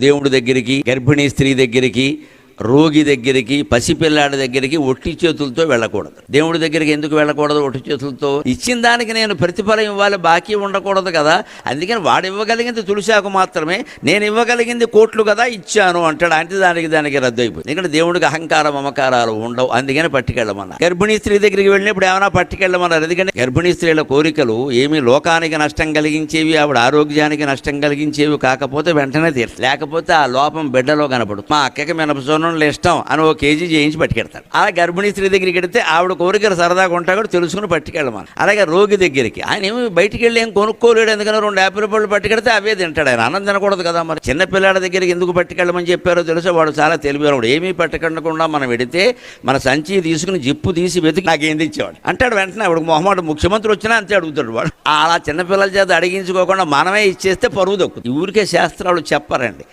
దేవుడి దగ్గరికి, గర్భిణీ స్త్రీ దగ్గరికి, రోగి దగ్గరికి, పసిపిల్లాడి దగ్గరికి ఒట్టి చేతులతో వెళ్ళకూడదు. దేవుడి దగ్గరికి ఎందుకు వెళ్ళకూడదు ఒట్టి చేతులతో? ఇచ్చిన దానికి నేను ప్రతిఫలం ఇవ్వాలి, బాకీ ఉండకూడదు కదా. అందుకని వాడు ఇవ్వగలిగింది తులసాకు మాత్రమే, నేను ఇవ్వగలిగింది కోట్లు కదా ఇచ్చాను అంటాడు. అంటే దానికి రద్దు అయిపోయింది. ఎందుకంటే దేవుడికి అహంకారం మమకారాలు ఉండవు, అందుకని పట్టుకెళ్ళమన్నారు. గర్భిణీ స్త్రీ దగ్గరికి వెళ్ళినప్పుడు ఏమైనా పట్టుకెళ్ళమన్నారు. ఎందుకంటే గర్భిణీ స్త్రీల కోరికలు ఏమీ లోకానికి నష్టం కలిగించేవి, ఆవిడ ఆరోగ్యానికి నష్టం కలిగించేవి కాకపోతే వెంటనే తీరు, లేకపోతే ఆ లోపం బిడ్డలో కనపడుతుంది. మా అక్కకి మినపసోనం ఇష్టం అని 1 కేజీ చేయించి పట్టుకెడతాడు. అలా గర్భిణీ స్త్రీ దగ్గరికి వెడితే ఆవిడ కోరికలు సరదాగా ఉంటా కూడా తెలుసుకుని పట్టుకెళ్ళమని. అలాగే రోగి దగ్గరికి ఆయన ఏమి బయటికి వెళ్ళి ఏం కొనుక్కోలేడు, ఎందుకని 2 యాపిల్ పళ్ళు పట్టుకెడితే అవే తింటాడు. ఆయన అన్నం తినకూడదు కదా. మరి చిన్నపిల్లాడి దగ్గరికి ఎందుకు పట్టుకెళ్ళమని చెప్పారో తెలుసా? వాడు చాలా తెలివివాడు. ఏమీ పట్టుకెళ్ళకుండా మనం వెడితే మన సంచి తీసుకుని జిప్పు తీసి వెతికి నాకేం తెచ్చేవాడు అంటాడు. వెంటనే ఆవిడ మొహమాట ముఖ్యమంత్రి వచ్చినా అంతే అడుగుతాడు వాడు. అలా చిన్నపిల్లల చేత అడిగించుకోకుండా మనమే ఇచ్చేస్తే పరువు దక్కుతుంది. ఊరికే శాస్త్రాలు చెప్పారండి.